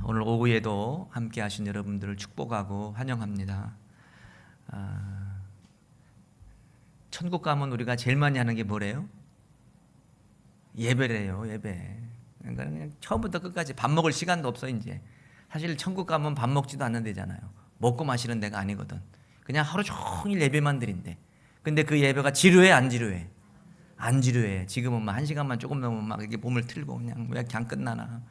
오늘 오후에도 함께 하신 여러분들을 축복하고 환영합니다. 천국 가면 우리가 제일 많이 하는 게 뭐래요? 예배래요, 예배. 그러니까 그냥 처음부터 끝까지 밥 먹을 시간도 없어 이제. 사실 천국 가면 밥 먹지도 않는 데잖아요. 먹고 마시는 데가 아니거든. 그냥 하루 종일 예배만 드린대. 근데 그 예배가 지루해, 안 지루해? 안 지루해. 지금은 막 1시간만 조금 넘으면 막 이렇게 몸을 틀고 그냥 왜 그냥 끝나나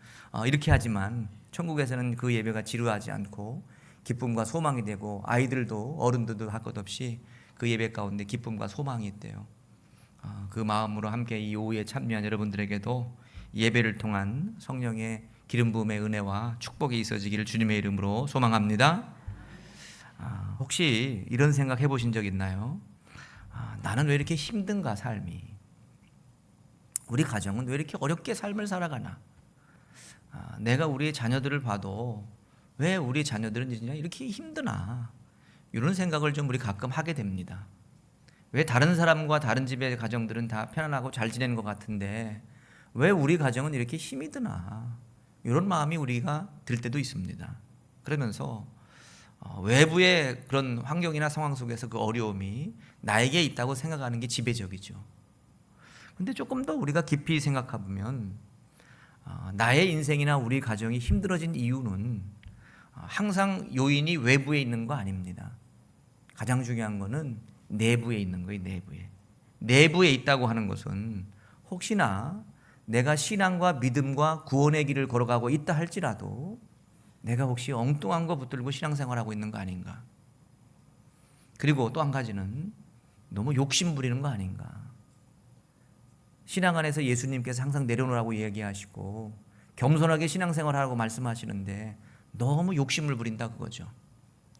이렇게 하지만 천국에서는 그 예배가 지루하지 않고 기쁨과 소망이 되고 아이들도 어른들도 할 것 없이 그 예배 가운데 기쁨과 소망이 있대요. 그 마음으로 함께 이 오후에 참여한 여러분들에게도 예배를 통한 성령의 기름 부음의 은혜와 축복이 있어지기를 주님의 이름으로 소망합니다. 혹시 이런 생각 해보신 적 있나요? 나는 왜 이렇게 힘든가 삶이? 우리 가정은 왜 이렇게 어렵게 삶을 살아가나? 내가 우리의 자녀들을 봐도 왜 우리 자녀들은 이렇게 힘드나? 이런 생각을 좀 우리 가끔 하게 됩니다. 왜 다른 사람과 다른 집의 가정들은 다 편안하고 잘 지내는 것 같은데 왜 우리 가정은 이렇게 힘이 드나? 이런 마음이 우리가 들 때도 있습니다. 그러면서 외부의 그런 환경이나 상황 속에서 그 어려움이 나에게 있다고 생각하는 게 지배적이죠. 근데 조금 더 우리가 깊이 생각해 보면 나의 인생이나 우리 가정이 힘들어진 이유는 항상 요인이 외부에 있는 거 아닙니다. 가장 중요한 거는 내부에 있는 거예요. 내부에 있다고 하는 것은 혹시나 내가 신앙과 믿음과 구원의 길을 걸어가고 있다 할지라도 내가 혹시 엉뚱한 거 붙들고 신앙생활하고 있는 거 아닌가. 그리고 또 한 가지는 너무 욕심 부리는 거 아닌가. 신앙 안에서 예수님께서 항상 내려놓으라고 얘기하시고 겸손하게 신앙생활하라고 말씀하시는데 너무 욕심을 부린다 그거죠.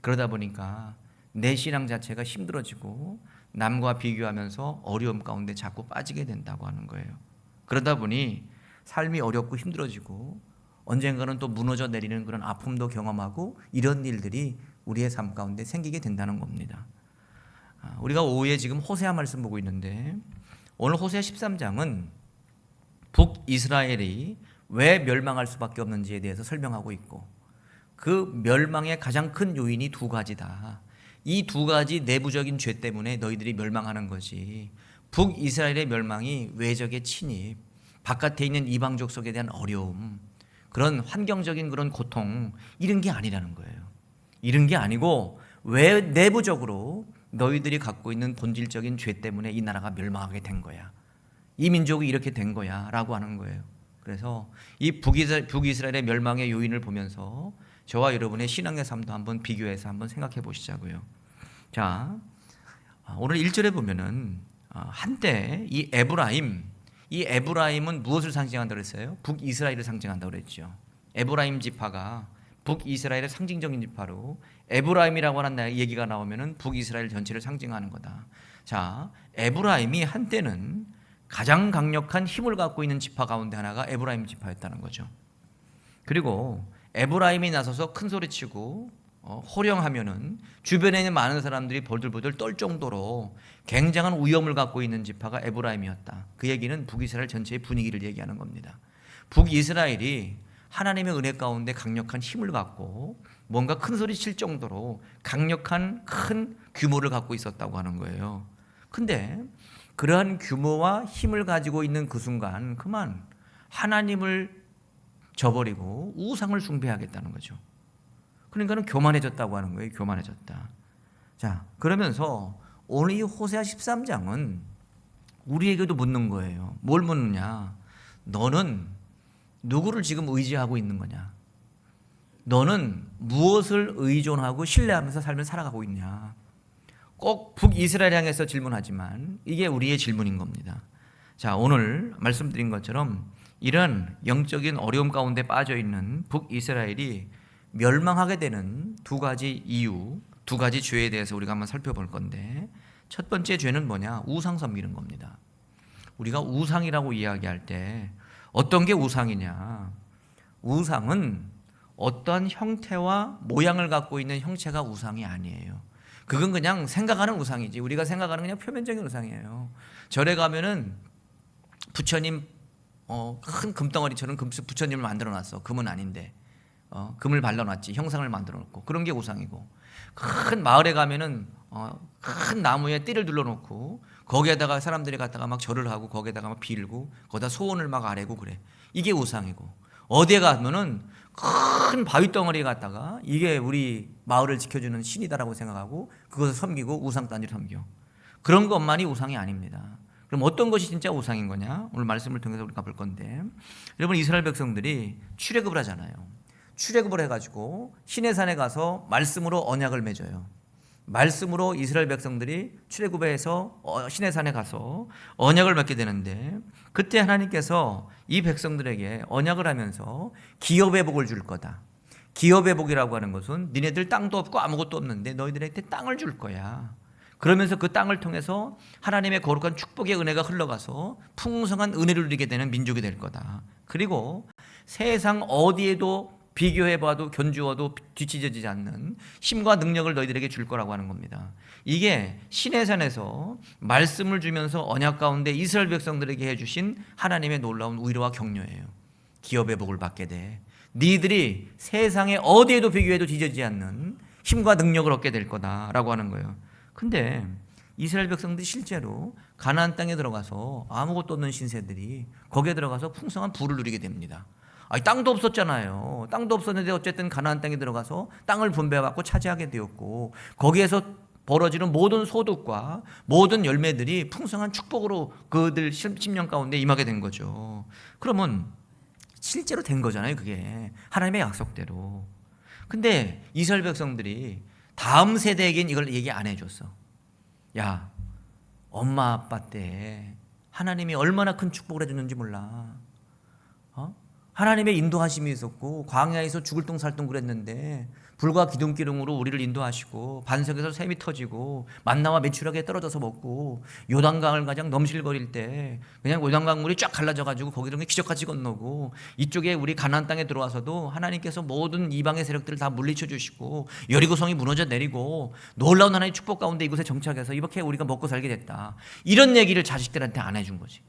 그러다 보니까 내 신앙 자체가 힘들어지고 남과 비교하면서 어려움 가운데 자꾸 빠지게 된다고 하는 거예요. 그러다 보니 삶이 어렵고 힘들어지고 언젠가는 또 무너져 내리는 그런 아픔도 경험하고 이런 일들이 우리의 삶 가운데 생기게 된다는 겁니다. 우리가 오후에 지금 호세아 말씀 보고 있는데 오늘 호세아 13장은 북이스라엘이 왜 멸망할 수밖에 없는지에 대해서 설명하고 있고 그 멸망의 가장 큰 요인이 두 가지다. 이 두 가지 내부적인 죄 때문에 너희들이 멸망하는 거지. 북이스라엘의 멸망이 외적의 침입, 바깥에 있는 이방족 속에 대한 어려움, 그런 환경적인 그런 고통 이런 게 아니라는 거예요. 이런 게 아니고 왜 내부적으로 너희들이 갖고 있는 본질적인 죄 때문에 이 나라가 멸망하게 된 거야. 이 민족이 이렇게 된 거야 라고 하는 거예요. 그래서 이 북이스라엘의 멸망의 요인을 보면서 저와 여러분의 신앙의 삶도 한번 비교해서 한번 생각해 보시자고요. 자, 오늘 1절에 보면은 한때 이 에브라임은 무엇을 상징한다고 그랬어요? 북이스라엘을 상징한다고 그랬죠. 에브라임 지파가 북이스라엘의 상징적인 지파로 에브라임이라고 하는 얘기가 나오면은 북이스라엘 전체를 상징하는 거다. 자, 에브라임이 한때는 가장 강력한 힘을 갖고 있는 지파 가운데 하나가 에브라임 지파였다는 거죠. 그리고 에브라임이 나서서 큰 소리치고 호령하면은 주변에 있는 많은 사람들이 벌들벌들 떨 정도로 굉장한 위엄을 갖고 있는 지파가 에브라임이었다. 그 얘기는 북이스라엘 전체의 분위기를 얘기하는 겁니다. 북이스라엘이 하나님의 은혜 가운데 강력한 힘을 갖고 뭔가 큰 소리 칠 정도로 강력한 큰 규모를 갖고 있었다고 하는 거예요. 근데 그러한 규모와 힘을 가지고 있는 그 순간 그만 하나님을 저버리고 우상을 숭배하겠다는 거죠. 그러니까는 교만해졌다고 하는 거예요. 교만해졌다. 자, 그러면서 오늘 이 호세아 13장은 우리에게도 묻는 거예요. 뭘 묻느냐? 너는 누구를 지금 의지하고 있는 거냐? 너는 무엇을 의존하고 신뢰하면서 삶을 살아가고 있냐? 꼭 북이스라엘 향해서 질문하지만 이게 우리의 질문인 겁니다. 자, 오늘 말씀드린 것처럼 이런 영적인 어려움 가운데 빠져 있는 북이스라엘이 멸망하게 되는 두 가지 이유, 두 가지 죄에 대해서 우리가 한번 살펴볼 건데 첫 번째 죄는 뭐냐? 우상 섬기는 겁니다. 우리가 우상이라고 이야기할 때 어떤 게 우상이냐? 우상은 어떤 형태와 모양을 갖고 있는 형체가 우상이 아니에요. 그건 그냥 생각하는 우상이지. 우리가 생각하는 그냥 표면적인 우상이에요. 절에 가면은 부처님 큰 금덩어리처럼 부처님을 만들어 놨어. 금은 아닌데 금을 발라놨지, 형상을 만들어 놓고. 그런 게 우상이고, 큰 마을에 가면은 큰 나무에 띠를 둘러놓고 거기에다가 사람들이 갔다가 막 절을 하고 거기에다가 막 빌고 거기다 소원을 막 아뢰고 그래. 이게 우상이고, 어디에 가면은 큰 바위 덩어리에 갔다가 이게 우리 마을을 지켜주는 신이다라고 생각하고 그것을 섬기고 우상 단지를 섬겨. 그런 것만이 우상이 아닙니다. 그럼 어떤 것이 진짜 우상인 거냐? 오늘 말씀을 통해서 우리가 볼 건데, 여러분, 이스라엘 백성들이 출애굽을 하잖아요. 출애굽을 해가지고 시내산에 가서 말씀으로 언약을 맺어요. 말씀으로 이스라엘 백성들이 출애굽해서 시내산에 가서 언약을 맺게 되는데, 그때 하나님께서 이 백성들에게 언약을 하면서 기업의 복을 줄 거다. 기업의 복이라고 하는 것은 니네들 땅도 없고 아무것도 없는데 너희들한테 땅을 줄 거야. 그러면서 그 땅을 통해서 하나님의 거룩한 축복의 은혜가 흘러가서 풍성한 은혜를 누리게 되는 민족이 될 거다. 그리고 세상 어디에도 비교해봐도 견주어도 뒤처지지 않는 힘과 능력을 너희들에게 줄 거라고 하는 겁니다. 이게 시내산에서 말씀을 주면서 언약 가운데 이스라엘 백성들에게 해주신 하나님의 놀라운 위로와 격려예요. 기업의 복을 받게 돼. 너희들이 세상에 어디에도 비교해도 뒤처지지 않는 힘과 능력을 얻게 될 거다라고 하는 거예요. 근데 이스라엘 백성들이 실제로 가나안 땅에 들어가서 아무것도 없는 신세들이 거기에 들어가서 풍성한 부를 누리게 됩니다. 아니, 땅도 없었잖아요. 땅도 없었는데 어쨌든 가나안 땅에 들어가서 땅을 분배받고 차지하게 되었고, 거기에서 벌어지는 모든 소득과 모든 열매들이 풍성한 축복으로 그들 10년 가운데 임하게 된 거죠. 그러면 실제로 된 거잖아요, 그게. 하나님의 약속대로. 근데 이스라엘 백성들이 다음 세대에겐 이걸 얘기 안 해줬어. 야, 엄마 아빠 때 하나님이 얼마나 큰 축복을 해줬는지 몰라. 하나님의 인도하심이 있었고 광야에서 죽을 똥살똥 그랬는데 불과 기둥기둥으로 우리를 인도하시고 반석에서 샘이 터지고 만나와 메추라기에 떨어져서 먹고 요단강을 가장 넘실거릴 때 그냥 요단강 물이 쫙 갈라져가지고 거기로 기적같이 건너고, 이쪽에 우리 가나안 땅에 들어와서도 하나님께서 모든 이방의 세력들을 다 물리쳐 주시고 여리고성이 무너져 내리고 놀라운 하나님의 축복 가운데 이곳에 정착해서 이렇게 우리가 먹고 살게 됐다. 이런 얘기를 자식들한테 안 해준 거지.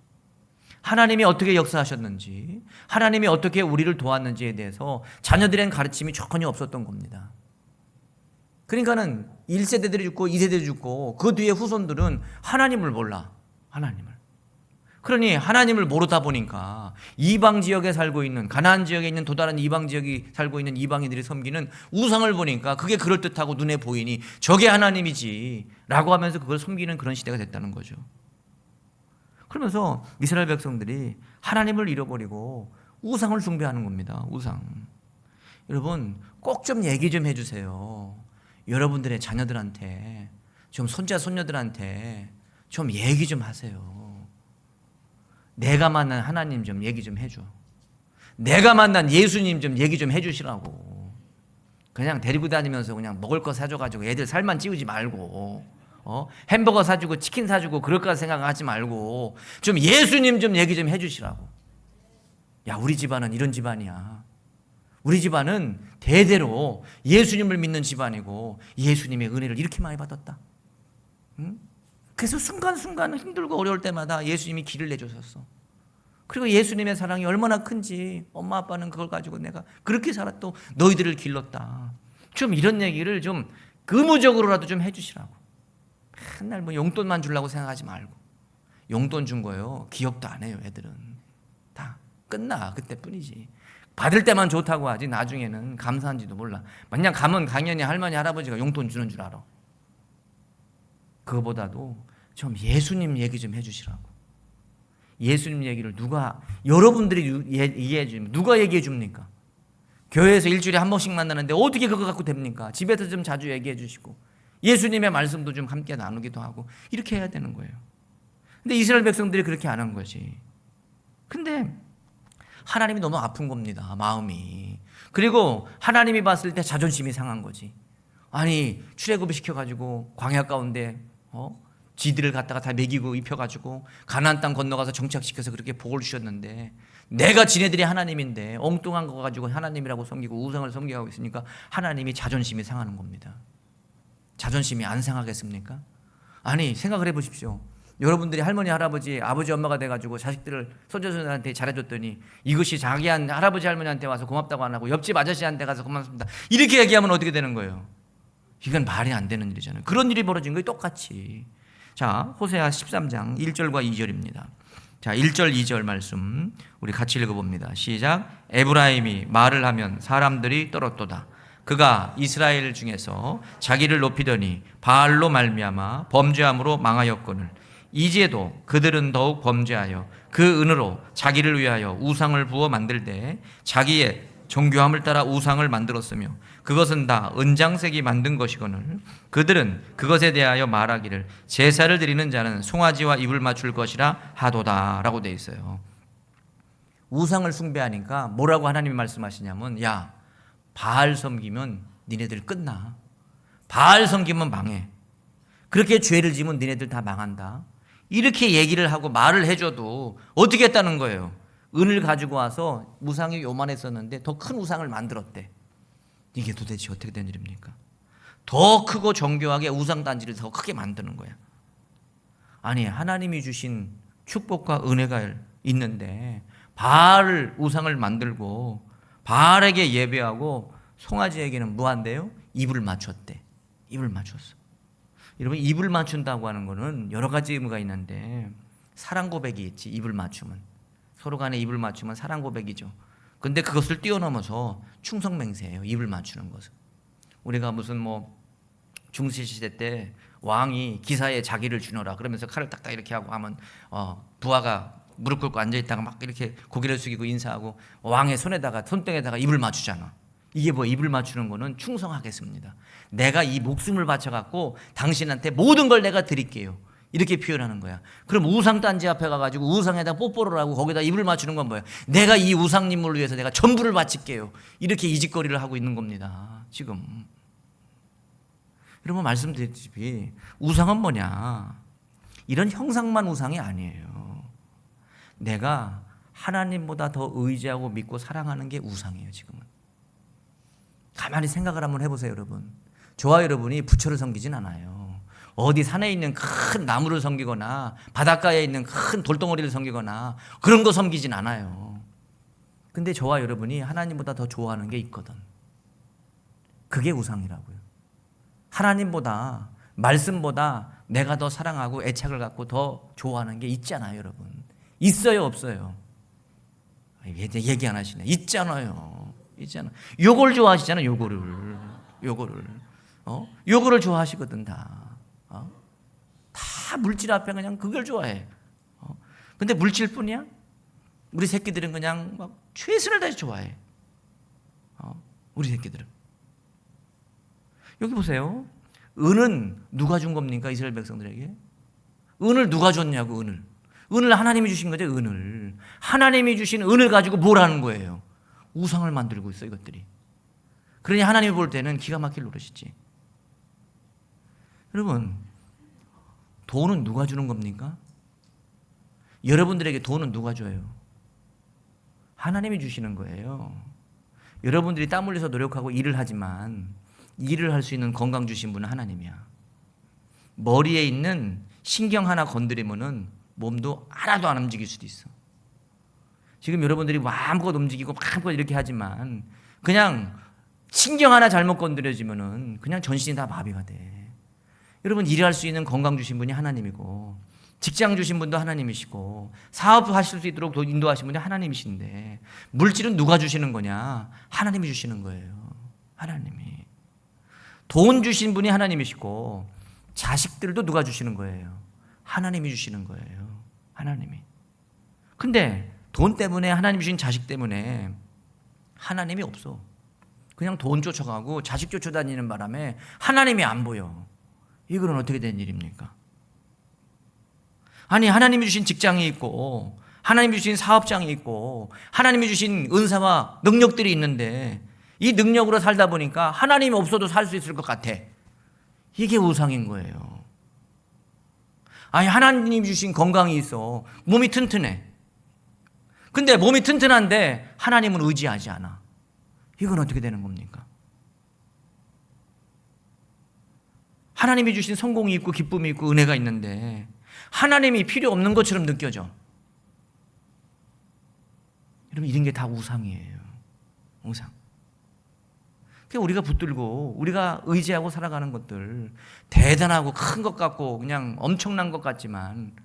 하나님이 어떻게 역사하셨는지, 하나님이 어떻게 우리를 도왔는지에 대해서 자녀들에겐 가르침이 전혀 없었던 겁니다. 그러니까는 1세대들이 죽고 2세대들이 죽고 그 뒤에 후손들은 하나님을 몰라. 하나님을. 그러니 하나님을 모르다 보니까 이방 지역에 살고 있는, 가나안 지역에 있는 또 다른 이방 지역이 살고 있는 이방인들이 섬기는 우상을 보니까 그게 그럴듯하고 눈에 보이니 저게 하나님이지 라고 하면서 그걸 섬기는 그런 시대가 됐다는 거죠. 그러면서 이스라엘 백성들이 하나님을 잃어버리고 우상을 숭배하는 겁니다. 우상. 여러분, 꼭 좀 얘기 좀 해주세요. 여러분들의 자녀들한테, 좀 손자 손녀들한테 좀 얘기 좀 하세요. 내가 만난 하나님 좀 얘기 좀 해줘. 내가 만난 예수님 좀 얘기 좀 해주시라고. 그냥 데리고 다니면서 그냥 먹을 거 사줘가지고 애들 살만 찌우지 말고, 햄버거 사주고 치킨 사주고 그럴까 생각하지 말고 좀 예수님 좀 얘기 좀 해주시라고. 야, 우리 집안은 이런 집안이야. 우리 집안은 대대로 예수님을 믿는 집안이고 예수님의 은혜를 이렇게 많이 받았다. 응? 그래서 순간순간 힘들고 어려울 때마다 예수님이 길을 내주셨어. 그리고 예수님의 사랑이 얼마나 큰지 엄마 아빠는 그걸 가지고 내가 그렇게 살았또 너희들을 길렀다. 좀 이런 얘기를 좀 의무적으로라도 좀 해주시라고. 맨날 뭐 용돈만 주려고 생각하지 말고. 용돈 준 거예요. 기억도 안 해요. 애들은 다 끝나 그때뿐이지. 받을 때만 좋다고 하지 나중에는 감사한지도 몰라. 만약 가면 당연히 할머니 할아버지가 용돈 주는 줄 알아. 그거보다도 좀 예수님 얘기 좀 해주시라고. 예수님 얘기를 누가, 여러분들이 얘기해 주면 누가 얘기해 줍니까? 교회에서 일주일에 한 번씩 만나는데 어떻게 그거 갖고 됩니까? 집에서 좀 자주 얘기해 주시고 예수님의 말씀도 좀 함께 나누기도 하고 이렇게 해야 되는 거예요. 근데 이스라엘 백성들이 그렇게 안 한 거지. 근데 하나님이 너무 아픈 겁니다. 마음이. 그리고 하나님이 봤을 때 자존심이 상한 거지. 아니, 출애굽을 시켜가지고 광야 가운데 지들을 갖다가 다 먹이고 입혀가지고 가나안 땅 건너가서 정착시켜서 그렇게 복을 주셨는데 내가 지네들이 하나님인데 엉뚱한 거 가지고 하나님이라고 섬기고 우상을 섬기고 있으니까 하나님이 자존심이 상하는 겁니다. 자존심이 안 상하겠습니까? 아니, 생각을 해보십시오. 여러분들이 할머니, 할아버지, 아버지, 엄마가 돼가지고 자식들을 손자손자한테 잘해줬더니 이것이 자기 할아버지, 할머니한테 와서 고맙다고 안 하고 옆집 아저씨한테 가서 고맙습니다 이렇게 얘기하면 어떻게 되는 거예요? 이건 말이 안 되는 일이잖아요. 그런 일이 벌어진 거예요. 똑같이. 자, 호세아 13장 1절과 2절입니다. 자, 1절 2절 말씀 우리 같이 읽어봅니다. 시작. 에브라임이 말을 하면 사람들이 떨었도다. 그가 이스라엘 중에서 자기를 높이더니 바알로 말미암아 범죄함으로 망하였거늘 이제도 그들은 더욱 범죄하여 그 은으로 자기를 위하여 우상을 부어 만들되 자기의 정교함을 따라 우상을 만들었으며 그것은 다 은장색이 만든 것이거늘 그들은 그것에 대하여 말하기를 제사를 드리는 자는 송아지와 입을 맞출 것이라 하도다 라고 되어 있어요. 우상을 숭배하니까 뭐라고 하나님이 말씀하시냐면 야, 바알 섬기면 니네들 끝나. 바알 섬기면 망해. 그렇게 죄를 지면 니네들 다 망한다. 이렇게 얘기를 하고 말을 해줘도 어떻게 했다는 거예요? 은을 가지고 와서 우상이 요만했었는데 더 큰 우상을 만들었대. 이게 도대체 어떻게 된 일입니까? 더 크고 정교하게 우상단지를 더 크게 만드는 거야. 아니, 하나님이 주신 축복과 은혜가 있는데 바알 우상을 만들고 바알에게 예배하고 송아지에게는 뭐한대요? 입을 맞췄대. 입을 맞췄어. 여러분, 입을 맞춘다고 하는 거는 여러 가지 의미가 있는데 사랑 고백이 있지. 입을 맞추면 서로 간에 입을 맞추면 사랑 고백이죠. 근데 그것을 뛰어넘어서 충성 맹세예요. 입을 맞추는 것은. 우리가 무슨 뭐 중세시대 때 왕이 기사에 자기를 주너라 그러면서 칼을 딱딱 이렇게 하고 하면 부하가 무릎 꿇고 앉아있다가 막 이렇게 고개를 숙이고 인사하고 왕의 손에다가 손등에다가 입을 맞추잖아. 이게 뭐 입을 맞추는 거는 충성하겠습니다. 내가 이 목숨을 바쳐갖고 당신한테 모든 걸 내가 드릴게요. 이렇게 표현하는 거야. 그럼 우상단지 앞에 가가지고 우상에다 뽀뽀를 하고 거기다 입을 맞추는 건 뭐야? 내가 이 우상님을 위해서 내가 전부를 바칠게요. 이렇게 이짓거리를 하고 있는 겁니다. 지금. 여러분 말씀드렸듯이 우상은 뭐냐? 이런 형상만 우상이 아니에요. 내가 하나님보다 더 의지하고 믿고 사랑하는 게 우상이에요. 지금은. 가만히 생각을 한번 해보세요. 여러분. 저와 여러분이 부처를 섬기진 않아요. 어디 산에 있는 큰 나무를 섬기거나 바닷가에 있는 큰 돌덩어리를 섬기거나 그런 거 섬기진 않아요. 근데 저와 여러분이 하나님보다 더 좋아하는 게 있거든. 그게 우상이라고요. 하나님보다 말씀보다 내가 더 사랑하고 애착을 갖고 더 좋아하는 게 있잖아요. 여러분. 있어요 없어요? 얘기 안 하시네. 있잖아요. 요걸 좋아하시잖아요. 요거를 좋아하시거든. 다 물질 앞에 그냥 그걸 좋아해. 근데 물질뿐이야? 우리 새끼들은 그냥 막 최선을 다해서 좋아해. 우리 새끼들은. 여기 보세요. 은은 누가 준 겁니까? 이스라엘 백성들에게. 은을 누가 줬냐고. 은을 하나님이 주신 거죠. 은을. 하나님이 주신 은을 가지고 뭘 하는 거예요? 우상을 만들고 있어 이것들이. 그러니 하나님이 볼 때는 기가 막힐 노릇이지. 여러분, 돈은 누가 주는 겁니까? 여러분들에게 돈은 누가 줘요? 하나님이 주시는 거예요. 여러분들이 땀 흘려서 노력하고 일을 하지만 일을 할 수 있는 건강 주신 분은 하나님이야. 머리에 있는 신경 하나 건드리면은 몸도 하나도 안 움직일 수도 있어. 지금 여러분들이 마음껏 움직이고 마음껏 이렇게 하지만 그냥 신경 하나 잘못 건드려지면은 그냥 전신이 다 마비가 돼. 여러분, 일할 수 있는 건강 주신 분이 하나님이고 직장 주신 분도 하나님이시고 사업하실 수 있도록 인도하신 분이 하나님이신데 물질은 누가 주시는 거냐? 하나님이 주시는 거예요. 하나님이. 돈 주신 분이 하나님이시고 자식들도 누가 주시는 거예요? 하나님이 주시는 거예요. 하나님이. 근데 돈 때문에 하나님 주신 자식 때문에 하나님이 없어. 그냥 돈 쫓아가고 자식 쫓아다니는 바람에 하나님이 안 보여. 이거는 어떻게 된 일입니까? 아니, 하나님이 주신 직장이 있고 하나님이 주신 사업장이 있고 하나님이 주신 은사와 능력들이 있는데 이 능력으로 살다 보니까 하나님이 없어도 살 수 있을 것 같아. 이게 우상인 거예요. 아니, 하나님이 주신 건강이 있어. 몸이 튼튼해. 근데 몸이 튼튼한데 하나님은 의지하지 않아. 이건 어떻게 되는 겁니까? 하나님이 주신 성공이 있고 기쁨이 있고 은혜가 있는데 하나님이 필요 없는 것처럼 느껴져. 여러분, 이런 게 다 우상이에요. 우상. 그러니까 우리가 붙들고 우리가 의지하고 살아가는 것들 대단하고 큰 것 같고 그냥 엄청난 것 같지만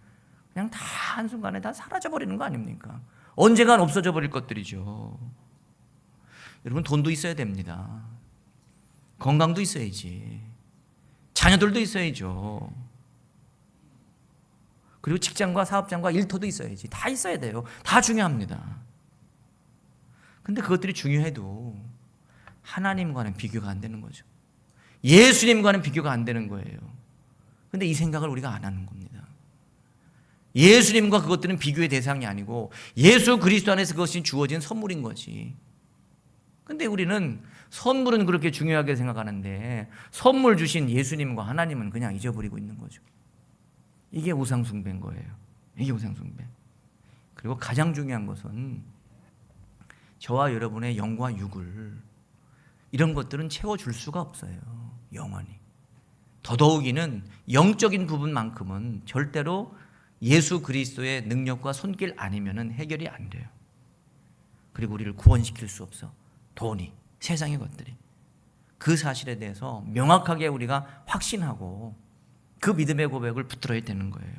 그냥 다 한순간에 다 사라져 버리는 거 아닙니까? 언젠간 없어져 버릴 것들이죠. 여러분, 돈도 있어야 됩니다. 건강도 있어야지. 자녀들도 있어야죠. 그리고 직장과 사업장과 일터도 있어야지. 다 있어야 돼요. 다 중요합니다. 근데 그것들이 중요해도 하나님과는 비교가 안 되는 거죠. 예수님과는 비교가 안 되는 거예요. 근데 이 생각을 우리가 안 하는 겁니다. 예수님과 그것들은 비교의 대상이 아니고 예수 그리스도 안에서 그것이 주어진 선물인 거지. 근데 우리는 선물은 그렇게 중요하게 생각하는데 선물 주신 예수님과 하나님은 그냥 잊어버리고 있는 거죠. 이게 우상숭배인 거예요. 이게 우상숭배. 그리고 가장 중요한 것은 저와 여러분의 영과 육을 이런 것들은 채워줄 수가 없어요. 영원히. 더더욱이는 영적인 부분만큼은 절대로 예수 그리스도의 능력과 손길 아니면은 해결이 안 돼요. 그리고 우리를 구원시킬 수 없어. 돈이, 세상의 것들이. 그 사실에 대해서 명확하게 우리가 확신하고 그 믿음의 고백을 붙들어야 되는 거예요.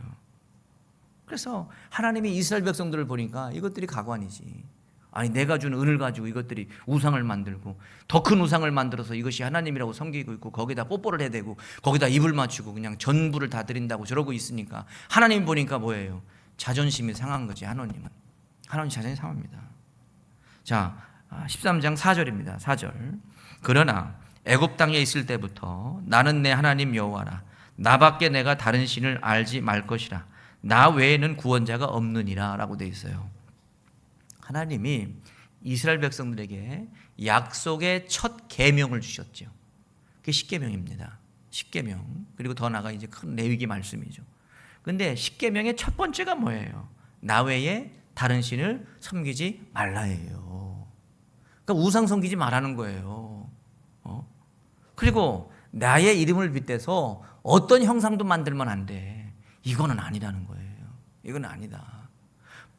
그래서 하나님이 이스라엘 백성들을 보니까 이것들이 가관이지. 아니, 내가 준 은을 가지고 이것들이 우상을 만들고 더 큰 우상을 만들어서 이것이 하나님이라고 섬기고 있고 거기다 뽀뽀를 해대고 거기다 입을 맞추고 그냥 전부를 다 드린다고 저러고 있으니까 하나님 보니까 뭐예요? 자존심이 상한 거지. 하나님 자존심이 상합니다. 자, 13장 4절입니다. 4절. 그러나 애굽 땅에 있을 때부터 나는 내 하나님 여호와라. 나밖에 내가 다른 신을 알지 말 것이라. 나 외에는 구원자가 없느니라 라고 되어 있어요. 하나님이 이스라엘 백성들에게 약속의 첫 계명을 주셨죠. 그게 십계명입니다. 십계명. 그리고 더 나아가 이제 큰 레위기 말씀이죠. 근데 십계명의 첫 번째가 뭐예요? 나 외에 다른 신을 섬기지 말라예요. 그러니까 우상 섬기지 말라는 거예요. 그리고 나의 이름을 빗대서 어떤 형상도 만들면 안 돼. 이거는 아니라는 거예요. 이건 아니다.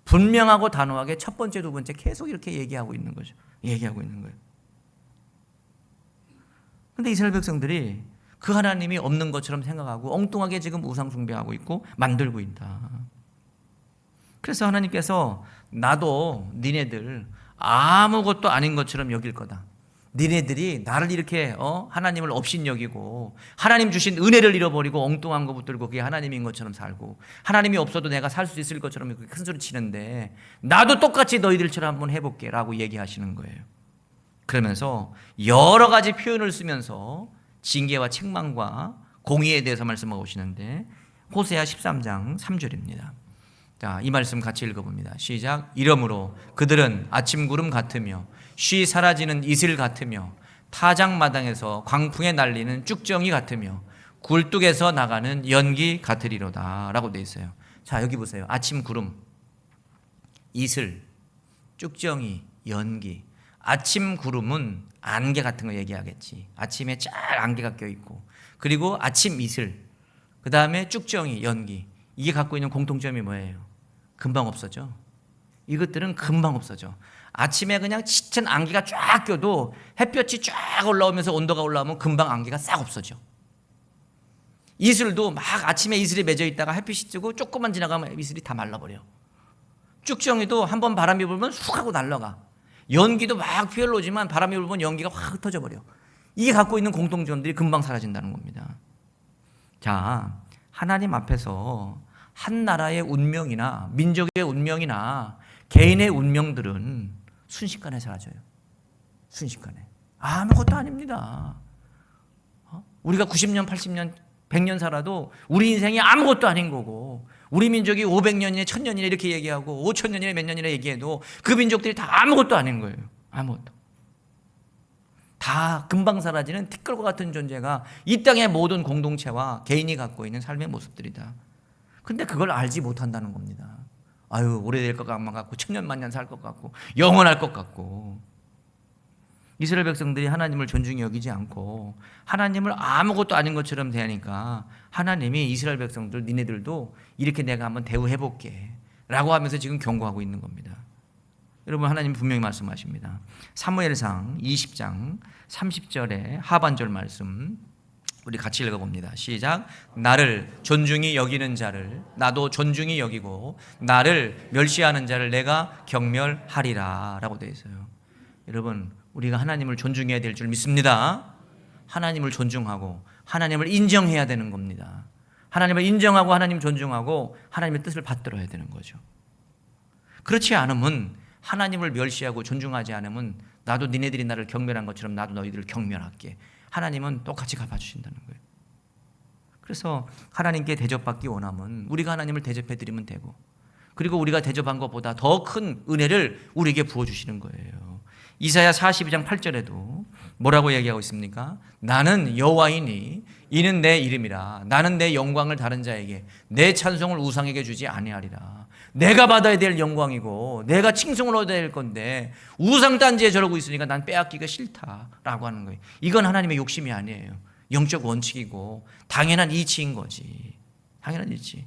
분명하고 단호하게 첫 번째, 두 번째 계속 이렇게 얘기하고 있는 거죠. 얘기하고 있는 거예요. 근데 이스라엘 백성들이 그 하나님이 없는 것처럼 생각하고 엉뚱하게 지금 우상 숭배하고 있고 만들고 있다. 그래서 하나님께서 나도 니네들 아무것도 아닌 것처럼 여길 거다. 니네들이 나를 이렇게 하나님을 업신여기고 하나님 주신 은혜를 잃어버리고 엉뚱한 거 붙들고 그게 하나님인 것처럼 살고 하나님이 없어도 내가 살 수 있을 것처럼 큰 소리 치는데 나도 똑같이 너희들처럼 한번 해볼게 라고 얘기하시는 거예요. 그러면서 여러 가지 표현을 쓰면서 징계와 책망과 공의에 대해서 말씀하고 오시는데 호세아 13장 3절입니다. 자, 이 말씀 같이 읽어봅니다. 시작. 이러므로 그들은 아침 구름 같으며 쉬 사라지는 이슬 같으며 타작마당에서 광풍에 날리는 쭉정이 같으며 굴뚝에서 나가는 연기 같으리로다 라고 되어 있어요. 자, 여기 보세요. 아침 구름, 이슬, 쭉정이, 연기. 아침 구름은 안개 같은 거 얘기하겠지. 아침에 쫙 안개가 껴있고 그리고 아침 이슬, 그 다음에 쭉정이, 연기. 이게 갖고 있는 공통점이 뭐예요? 금방 없어져. 이것들은 금방 없어져. 아침에 그냥 짙은 안개가 쫙 껴도 햇볕이 쫙 올라오면서 온도가 올라오면 금방 안개가 싹 없어져. 이슬도 막 아침에 이슬이 맺어 있다가 햇빛이 뜨고 조금만 지나가면 이슬이 다 말라버려. 쭉정이도 한번 바람이 불면 훅 하고 날아가. 연기도 막 피어오르지만 바람이 불면 연기가 확 흩어져버려. 이게 갖고 있는 공통점들이 금방 사라진다는 겁니다. 자, 하나님 앞에서 한 나라의 운명이나 민족의 운명이나 개인의 운명들은 순식간에 사라져요. 순식간에. 아무것도 아닙니다. 우리가 90년, 80년, 100년 살아도 우리 인생이 아무것도 아닌 거고 우리 민족이 500년이나 1000년이나 이렇게 얘기하고 5000년이나 몇 년이나 얘기해도 그 민족들이 다 아무것도 아닌 거예요. 아무것도. 다 금방 사라지는 티끌과 같은 존재가 이 땅의 모든 공동체와 개인이 갖고 있는 삶의 모습들이다. 근데 그걸 알지 못한다는 겁니다. 아유, 오래될 것 같고 1000년 만년 살 것 같고 영원할 것 같고. 이스라엘 백성들이 하나님을 존중히 여기지 않고 하나님을 아무것도 아닌 것처럼 대하니까 하나님이 이스라엘 백성들 니네들도 이렇게 내가 한번 대우해 볼게 라고 하면서 지금 경고하고 있는 겁니다. 여러분, 하나님 분명히 말씀하십니다. 사무엘상 20장 30절의 하반절 말씀 우리 같이 읽어봅니다. 시작. 나를 존중히 여기는 자를 나도 존중히 여기고 나를 멸시하는 자를 내가 경멸하리라 라고 되어 있어요. 여러분, 우리가 하나님을 존중해야 될 줄 믿습니다. 하나님을 존중하고 하나님을 인정해야 되는 겁니다. 하나님을 인정하고 하나님 존중하고 하나님의 뜻을 받들어야 되는 거죠. 그렇지 않으면, 하나님을 멸시하고 존중하지 않으면 나도 니네들이 나를 경멸한 것처럼 나도 너희들을 경멸할게. 하나님은 똑같이 갚아주신다는 거예요. 그래서 하나님께 대접받기 원하면 우리가 하나님을 대접해드리면 되고, 그리고 우리가 대접한 것보다 더 큰 은혜를 우리에게 부어주시는 거예요. 이사야 42장 8절에도 뭐라고 얘기하고 있습니까? 나는 여호와이니 이는 내 이름이라. 나는 내 영광을 다른 자에게, 내 찬송을 우상에게 주지 아니하리라. 내가 받아야 될 영광이고 내가 칭송을 얻어야 될 건데 우상 딴지에 저러고 있으니까 난 빼앗기가 싫다라고 하는 거예요. 이건 하나님의 욕심이 아니에요. 영적 원칙이고 당연한 이치인 거지. 당연한 이치.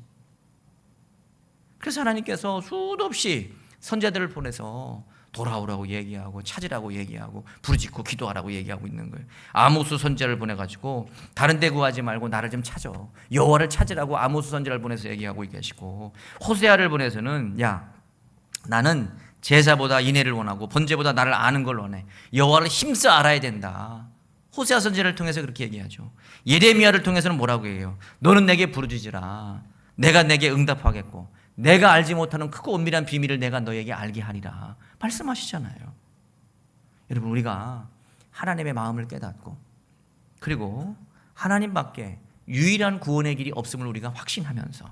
그래서 하나님께서 수도 없이 선자들을 보내서 돌아오라고 얘기하고 찾으라고 얘기하고 부르짖고 기도하라고 얘기하고 있는 거예요. 아모스 선지자를 보내가지고 다른 데 구하지 말고 나를 좀 찾아, 여호와를 찾으라고 아모스 선지자를 보내서 얘기하고 계시고, 호세아를 보내서는 야, 나는 제사보다 인애를 원하고 번제보다 나를 아는 걸 원해. 여호와를 힘써 알아야 된다. 호세아 선지자를 통해서 그렇게 얘기하죠. 예레미야를 통해서는 뭐라고 해요? 너는 내게 부르짖으라. 내가 내게 응답하겠고 내가 알지 못하는 크고 은밀한 비밀을 내가 너에게 알게 하리라 말씀하시잖아요. 여러분, 우리가 하나님의 마음을 깨닫고 그리고 하나님밖에 유일한 구원의 길이 없음을 우리가 확신하면서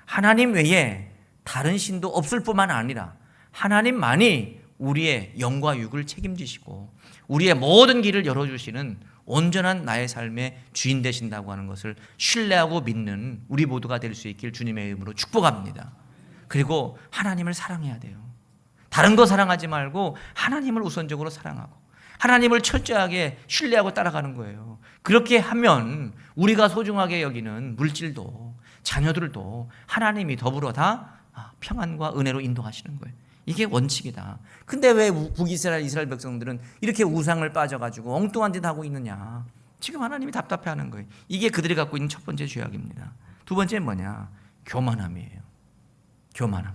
하나님 외에 다른 신도 없을 뿐만 아니라 하나님만이 우리의 영과 육을 책임지시고 우리의 모든 길을 열어주시는 온전한 나의 삶의 주인 되신다고 하는 것을 신뢰하고 믿는 우리 모두가 될 수 있길 주님의 이름으로 축복합니다. 그리고 하나님을 사랑해야 돼요. 다른 거 사랑하지 말고 하나님을 우선적으로 사랑하고 하나님을 철저하게 신뢰하고 따라가는 거예요. 그렇게 하면 우리가 소중하게 여기는 물질도 자녀들도 하나님이 더불어 다 평안과 은혜로 인도하시는 거예요. 이게 원칙이다. 근데 왜 북이스라엘 이스라엘 백성들은 이렇게 우상을 빠져가지고 엉뚱한 짓 하고 있느냐? 지금 하나님이 답답해하는 거예요. 이게 그들이 갖고 있는 첫 번째 죄악입니다. 두 번째는 뭐냐? 교만함이에요. 교만함.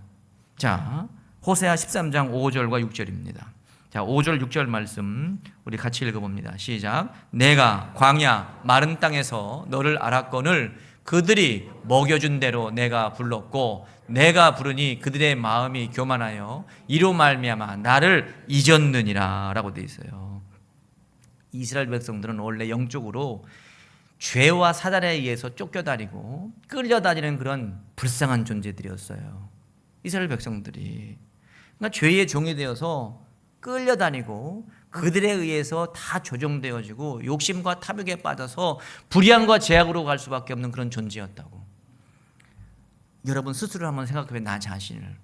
자, 호세아 13장 5절과 6절입니다. 자, 5절 6절 말씀 우리 같이 읽어봅니다. 시작. 내가 광야 마른 땅에서 너를 알았거늘 그들이 먹여준 대로 내가 불렀고 내가 부르니 그들의 마음이 교만하여 이로 말미암아 나를 잊었느니라 라고 되어 있어요. 이스라엘 백성들은 원래 영적으로 죄와 사단에 의해서 쫓겨다니고 끌려다니는 그런 불쌍한 존재들이었어요. 이스라엘 백성들이 그러니까 죄의 종이 되어서 끌려다니고 그들에 의해서 다 조종되어지고 욕심과 탐욕에 빠져서 불의함과 제약으로 갈 수밖에 없는 그런 존재였다고. 여러분 스스로 한번 생각해보면 나 자신을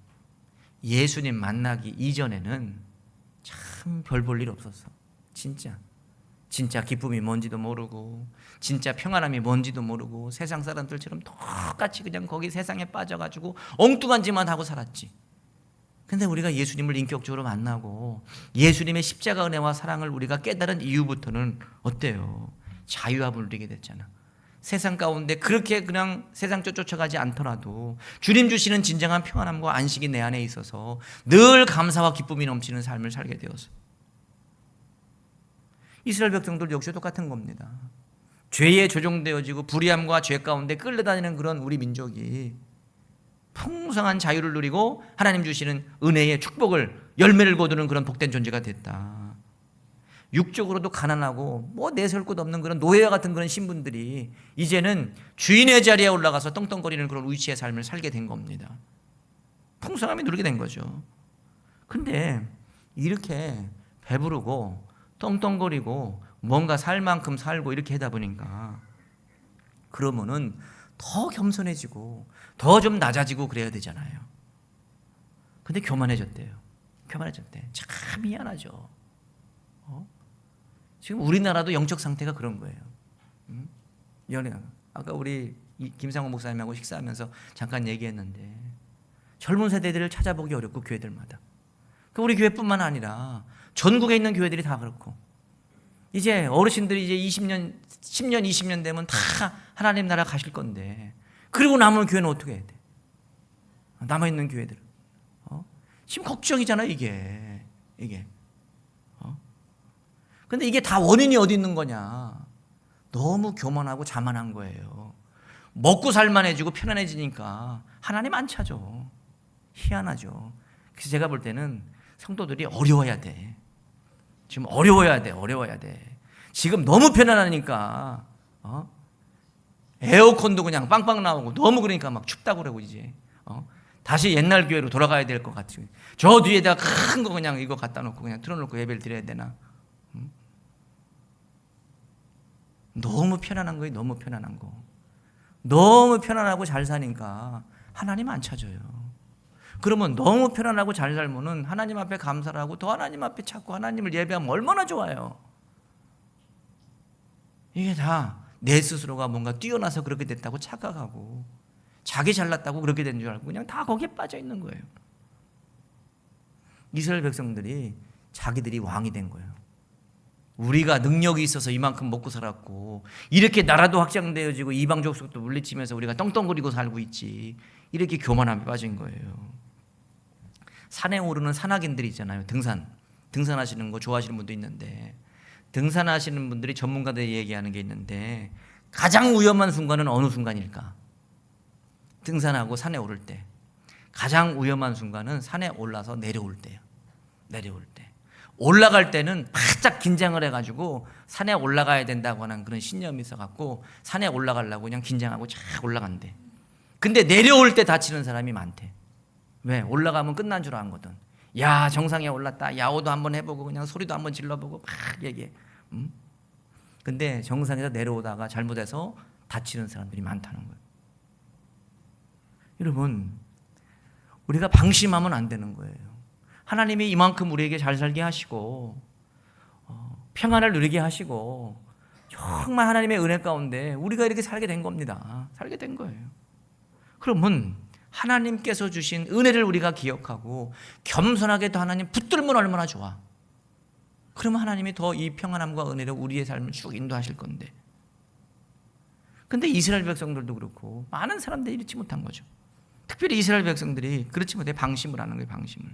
예수님 만나기 이전에는 참 별 볼 일 없었어. 진짜 기쁨이 뭔지도 모르고 진짜 평안함이 뭔지도 모르고 세상 사람들처럼 똑같이 그냥 거기 세상에 빠져가지고 엉뚱한 짓만 하고 살았지. 근데 우리가 예수님을 인격적으로 만나고 예수님의 십자가 은혜와 사랑을 우리가 깨달은 이후부터는 어때요? 자유함을 누리게 됐잖아. 세상 가운데 그렇게 그냥 세상 쫓아가지 않더라도 주님 주시는 진정한 평안함과 안식이 내 안에 있어서 늘 감사와 기쁨이 넘치는 삶을 살게 되었어. 이스라엘 백성들 역시 똑같은 겁니다. 죄에 조종되어지고 불의함과 죄 가운데 끌려다니는 그런 우리 민족이 풍성한 자유를 누리고 하나님 주시는 은혜의 축복을 열매를 거두는 그런 복된 존재가 됐다. 육적으로도 가난하고 뭐 내세울 것 없는 그런 노예와 같은 그런 신분들이 이제는 주인의 자리에 올라가서 떵떵거리는 그런 위치의 삶을 살게 된 겁니다. 풍성함이 누리게 된 거죠. 근데 이렇게 배부르고 떵떵거리고 뭔가 살 만큼 살고 이렇게 하다 보니까 그러면은 더 겸손해지고 더 좀 낮아지고 그래야 되잖아요. 근데 교만해졌대요. 교만해졌대. 참 미안하죠. 지금 우리나라도 영적 상태가 그런 거예요. 연애. 아까 우리 김상호 목사님하고 식사하면서 잠깐 얘기했는데 젊은 세대들을 찾아보기 어렵고 교회들마다. 우리 교회뿐만 아니라 전국에 있는 교회들이 다 그렇고 이제 어르신들이 이제 20년, 10년, 20년 되면 다 하나님 나라 가실 건데 그리고 남은 교회는 어떻게 해야 돼? 남아있는 교회들은. 지금 걱정이잖아요, 이게. 근데 이게 다 원인이 어디 있는 거냐? 너무 교만하고 자만한 거예요. 먹고 살만해지고 편안해지니까 하나님 안 찾아. 희한하죠. 그래서 제가 볼 때는 성도들이 어려워야 돼. 지금 어려워야 돼. 지금 너무 편안하니까 에어컨도 그냥 빵빵 나오고 너무 그러니까 막 춥다고 그러고 이제 다시 옛날 교회로 돌아가야 될 것 같아요. 저 뒤에다 큰 거 그냥 이거 갖다 놓고 그냥 틀어놓고 예배를 드려야 되나? 너무 편안한 거예요. 너무 편안한 거. 너무 편안하고 잘 사니까 하나님 안 찾아요. 그러면 너무 편안하고 잘 살면은 하나님 앞에 감사를 하고 더 하나님 앞에 찾고 하나님을 예배하면 얼마나 좋아요. 이게 다 내 스스로가 뭔가 뛰어나서 그렇게 됐다고 착각하고 자기 잘났다고 그렇게 된 줄 알고 그냥 다 거기에 빠져 있는 거예요. 이스라엘 백성들이 자기들이 왕이 된 거예요. 우리가 능력이 있어서 이만큼 먹고 살았고 이렇게 나라도 확장되어지고 이방 족속도 물리치면서 우리가 떵떵거리고 살고 있지. 이렇게 교만함에 빠진 거예요. 산에 오르는 산악인들이 있잖아요. 등산하시는 거 좋아하시는 분도 있는데 등산하시는 분들이 전문가들이 얘기하는 게 있는데 가장 위험한 순간은 어느 순간일까? 등산하고 산에 오를 때 가장 위험한 순간은 산에 올라서 내려올 때예요. 내려올 때. 올라갈 때는 바짝 긴장을 해가지고 산에 올라가야 된다고 하는 그런 신념이 있어갖고 산에 올라가려고 그냥 긴장하고 쫙 올라간대. 근데 내려올 때 다치는 사람이 많대. 왜? 올라가면 끝난 줄 알거든. 야, 정상에 올랐다. 야호도 한번 해보고 그냥 소리도 한번 질러보고 막 얘기해. 근데 정상에서 내려오다가 잘못해서 다치는 사람들이 많다는 거예요. 여러분, 우리가 방심하면 안 되는 거예요. 하나님이 이만큼 우리에게 잘 살게 하시고 평안을 누리게 하시고 정말 하나님의 은혜 가운데 우리가 이렇게 살게 된 겁니다. 살게 된 거예요. 그러면 하나님께서 주신 은혜를 우리가 기억하고 겸손하게 더 하나님 붙들면 얼마나 좋아. 그러면 하나님이 더 이 평안함과 은혜로 우리의 삶을 쭉 인도하실 건데. 근데 이스라엘 백성들도 그렇고 많은 사람들이 이렇지 못한 거죠. 특별히 이스라엘 백성들이 그렇지 못해 방심을 하는 거예요. 방심을.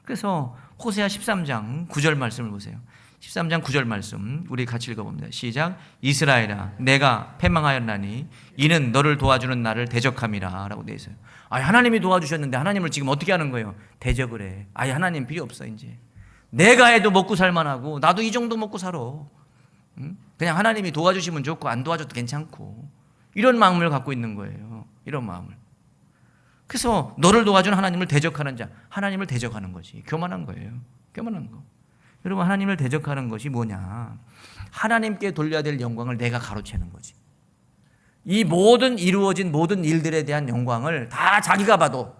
그래서 호세아 13장 9절 말씀을 보세요. 13장 9절 말씀 우리 같이 읽어봅니다. 시작. 이스라엘아 내가 패망하였나니 이는 너를 도와주는 나를 대적함이라 라고 되어 있어요. 하나님이 도와주셨는데 하나님을 지금 어떻게 하는 거예요? 대적을 해. 하나님 필요 없어 이제. 내가 해도 먹고 살만하고 나도 이 정도 먹고 살아. 그냥 하나님이 도와주시면 좋고 안 도와줘도 괜찮고 이런 마음을 갖고 있는 거예요. 이런 마음을. 그래서 너를 도와주는 하나님을 대적하는 자, 하나님을 대적하는 것이 교만한 거예요. 교만한 거. 여러분 하나님을 대적하는 것이 뭐냐? 하나님께 돌려야 될 영광을 내가 가로채는 거지. 이 모든 이루어진 모든 일들에 대한 영광을 다 자기가 봐도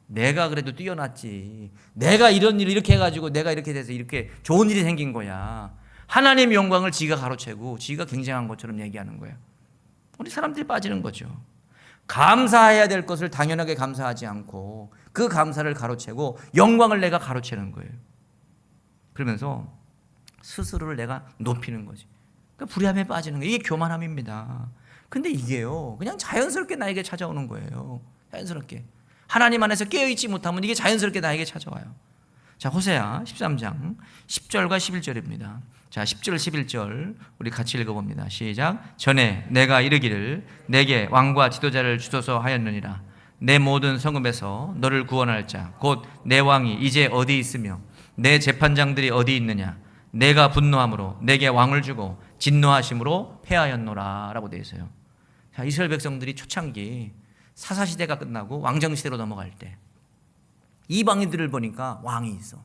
내가 그래도 뛰어났지. 내가 이런 일을 이렇게 해가지고 내가 이렇게 돼서 이렇게 좋은 일이 생긴 거야. 하나님의 영광을 지가 가로채고 지가 굉장한 것처럼 얘기하는 거예요. 우리 사람들이 빠지는 거죠. 감사해야 될 것을 당연하게 감사하지 않고 그 감사를 가로채고 영광을 내가 가로채는 거예요. 그러면서 스스로를 내가 높이는 거지. 그러니까 불의함에 빠지는 거예요. 이게 교만함입니다. 근데 이게요 그냥 자연스럽게 나에게 찾아오는 거예요. 자연스럽게. 하나님 안에서 깨어있지 못하면 이게 자연스럽게 나에게 찾아와요. 자, 호세아 13장 10절과 11절입니다. 자, 10절 11절 우리 같이 읽어봅니다. 시작. 전에 내가 이르기를 내게 왕과 지도자를 주소서 하였느니라. 내 모든 성읍에서 너를 구원할 자 곧 내 왕이 이제 어디 있으며 내 재판장들이 어디 있느냐. 내가 분노함으로 내게 왕을 주고 진노하심으로 패하였노라 라고 되어 있어요. 자, 이스라엘 백성들이 초창기 사사시대가 끝나고 왕정시대로 넘어갈 때 이방인들을 보니까 왕이 있어.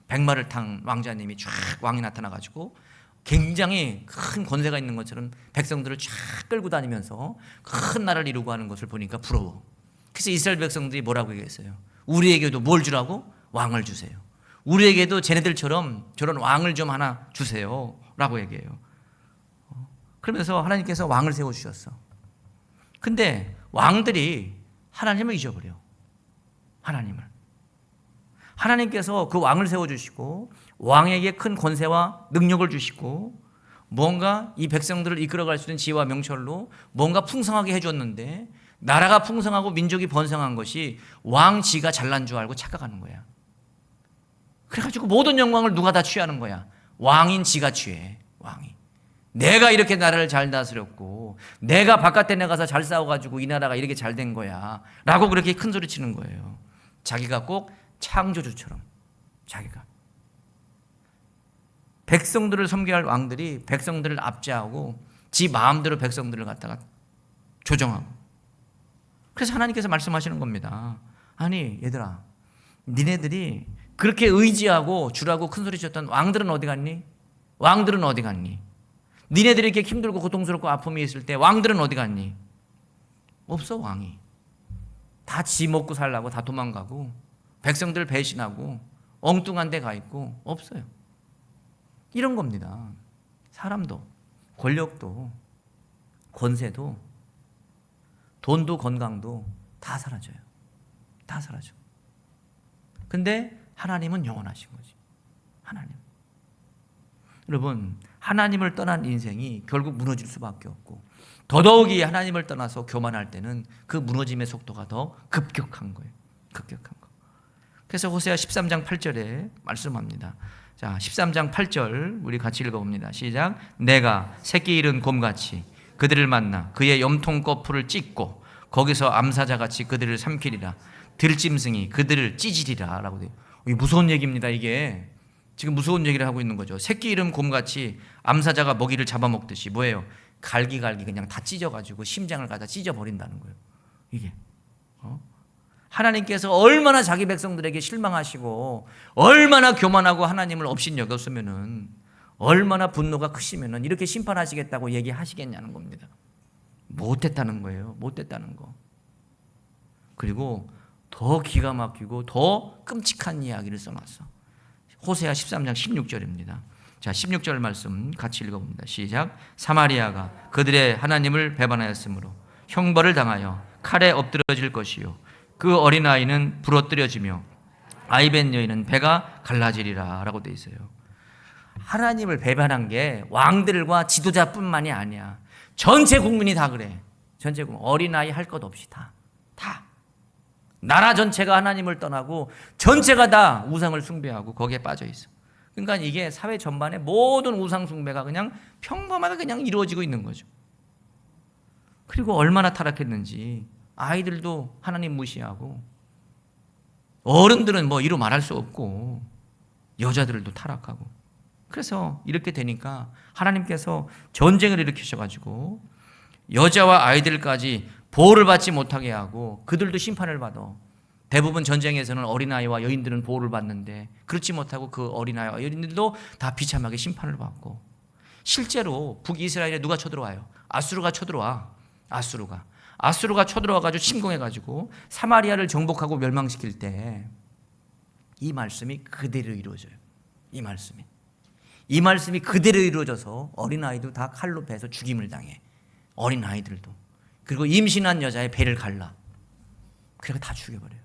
백마를 탄 왕자님이 쫙 왕이 나타나가지고 굉장히 큰 권세가 있는 것처럼 백성들을 쫙 끌고 다니면서 큰 나라를 이루고 하는 것을 보니까 부러워. 그래서 이스라엘 백성들이 뭐라고 얘기했어요? 우리에게도 뭘 주라고? 왕을 주세요. 우리에게도 쟤네들처럼 저런 왕을 좀 하나 주세요 라고 얘기해요. 그러면서 하나님께서 왕을 세워주셨어. 근데 왕들이 하나님을 잊어버려. 하나님께서 그 왕을 세워주시고 왕에게 큰 권세와 능력을 주시고 뭔가 이 백성들을 이끌어갈 수 있는 지혜와 명철로 뭔가 풍성하게 해줬는데 나라가 풍성하고 민족이 번성한 것이 왕지가 잘난 줄 알고 착각하는 거야. 그래가지고 모든 영광을 누가 다 취하는 거야. 왕인 지가 취해. 왕이. 내가 이렇게 나라를 잘 다스렸고 내가 바깥에 나가서 잘 싸워가지고 이 나라가 이렇게 잘 된 거야 라고 그렇게 큰 소리 치는 거예요. 자기가 꼭 창조주처럼. 자기가 백성들을 섬겨야 할 왕들이 백성들을 압제하고 지 마음대로 백성들을 갖다가 조정하고. 그래서 하나님께서 말씀하시는 겁니다. 아니 얘들아, 니네들이 그렇게 의지하고 주라고 큰 소리 쳤던 왕들은 어디 갔니? 왕들은 어디 갔니? 니네들이 이렇게 힘들고 고통스럽고 아픔이 있을 때 왕들은 어디 갔니? 없어. 왕이 다 지 먹고 살라고 다 도망가고 백성들 배신하고 엉뚱한 데 가 있고 없어요. 이런 겁니다. 사람도 권력도 권세도 돈도 건강도 다 사라져요. 다 사라져. 근데 하나님은 영원하신 거지. 하나님. 여러분, 하나님을 떠난 인생이 결국 무너질 수밖에 없고 더더욱이 하나님을 떠나서 교만할 때는 그 무너짐의 속도가 더 급격한 거예요. 급격한 거. 그래서 호세아 13장 8절에 말씀합니다. 자, 13장 8절 우리 같이 읽어봅니다. 시작. 내가 새끼 잃은 곰같이 그들을 만나 그의 염통 거풀을 찢고 거기서 암사자같이 그들을 삼키리라. 들짐승이 그들을 찢으리라 라고 돼요. 이게 무서운 얘기입니다. 이게 지금 무서운 얘기를 하고 있는 거죠. 새끼 잃은 곰같이 암사자가 먹이를 잡아먹듯이 뭐예요? 갈기갈기 그냥 다 찢어가지고 심장을 갖다 찢어버린다는 거예요. 이게 하나님께서 얼마나 자기 백성들에게 실망하시고 얼마나 교만하고 하나님을 업신여겼으면은 얼마나 분노가 크시면은 이렇게 심판하시겠다고 얘기하시겠냐는 겁니다. 못했다는 거예요. 못했다는 거. 그리고 더 기가 막히고 더 끔찍한 이야기를 써놨어. 호세아 13장 16절입니다. 자, 16절 말씀 같이 읽어봅니다. 시작. 사마리아가 그들의 하나님을 배반하였으므로 형벌을 당하여 칼에 엎드러질 것이요 그 어린아이는 부러뜨려지며 아이벤 여인은 배가 갈라지리라 라고 되어 있어요. 하나님을 배반한 게 왕들과 지도자뿐만이 아니야. 전체 국민이 다 그래. 전체 국민. 어린아이 할 것 없이 다. 나라 전체가 하나님을 떠나고 전체가 다 우상을 숭배하고 거기에 빠져 있어. 그러니까 이게 사회 전반의 모든 우상 숭배가 그냥 평범하게 그냥 이루어지고 있는 거죠. 그리고 얼마나 타락했는지 아이들도 하나님 무시하고 어른들은 뭐 이루 말할 수 없고 여자들도 타락하고. 그래서 이렇게 되니까 하나님께서 전쟁을 일으키셔가지고 여자와 아이들까지 보호를 받지 못하게 하고 그들도 심판을 받아. 대부분 전쟁에서는 어린아이와 여인들은 보호를 받는데 그렇지 못하고 그 어린아이와 여인들도 다 비참하게 심판을 받고. 실제로 북이스라엘에 누가 쳐들어와요? 아수르가 쳐들어와. 아수르가 쳐들어와가지고 침공해가지고 사마리아를 정복하고 멸망시킬 때 이 말씀이 그대로 이루어져요. 이 말씀이 그대로 이루어져서 어린아이도 다 칼로 베서 죽임을 당해. 어린아이들도. 그리고 임신한 여자의 배를 갈라. 그래서 다 죽여버려요.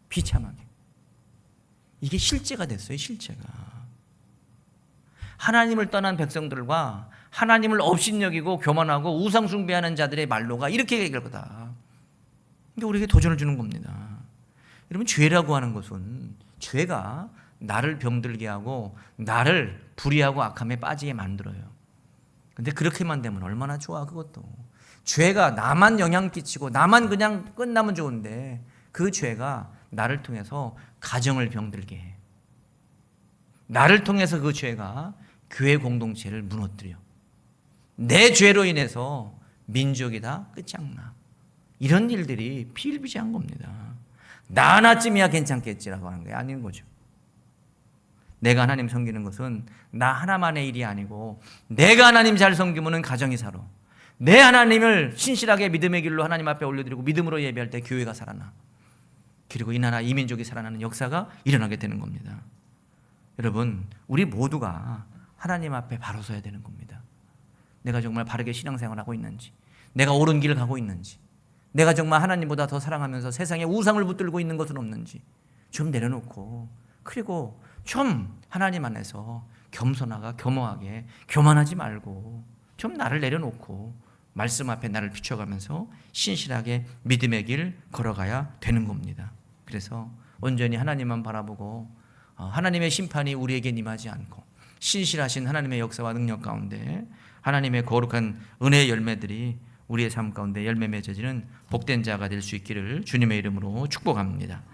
비참하게. 이게 실제가 됐어요. 실제가. 하나님을 떠난 백성들과 하나님을 업신여기고 교만하고 우상 숭배하는 자들의 말로가 이렇게 얘기할 거다. 근데 우리에게 도전을 주는 겁니다. 여러분, 죄라고 하는 것은 죄가 나를 병들게 하고 나를 불의하고 악함에 빠지게 만들어요. 근데 그렇게만 되면 얼마나 좋아. 그것도 죄가 나만 영향 끼치고 나만 그냥 끝나면 좋은데 그 죄가 나를 통해서 가정을 병들게 해. 나를 통해서 그 죄가 교회 공동체를 무너뜨려. 내 죄로 인해서 민족이 다 끝장나. 이런 일들이 비일비재한 겁니다. 나 하나쯤이야 괜찮겠지라고 하는 게 아닌 거죠. 내가 하나님 섬기는 것은 나 하나만의 일이 아니고 내가 하나님 잘 섬기면 가정이 살아. 내 하나님을 신실하게 믿음의 길로 하나님 앞에 올려드리고 믿음으로 예배할 때 교회가 살아나. 그리고 이 나라 이 민족이 살아나는 역사가 일어나게 되는 겁니다. 여러분, 우리 모두가 하나님 앞에 바로 서야 되는 겁니다. 내가 정말 바르게 신앙생활하고 있는지, 내가 옳은 길을 가고 있는지, 내가 정말 하나님보다 더 사랑하면서 세상에 우상을 붙들고 있는 것은 없는지 좀 내려놓고, 그리고 좀 하나님 안에서 겸손하게 겸허하게 교만하지 말고 좀 나를 내려놓고 말씀 앞에 나를 비춰가면서 신실하게 믿음의 길 걸어가야 되는 겁니다. 그래서 온전히 하나님만 바라보고 하나님의 심판이 우리에게 임하지 않고 신실하신 하나님의 역사와 능력 가운데 하나님의 거룩한 은혜의 열매들이 우리의 삶 가운데 열매 맺어지는 복된 자가 될 수 있기를 주님의 이름으로 축복합니다.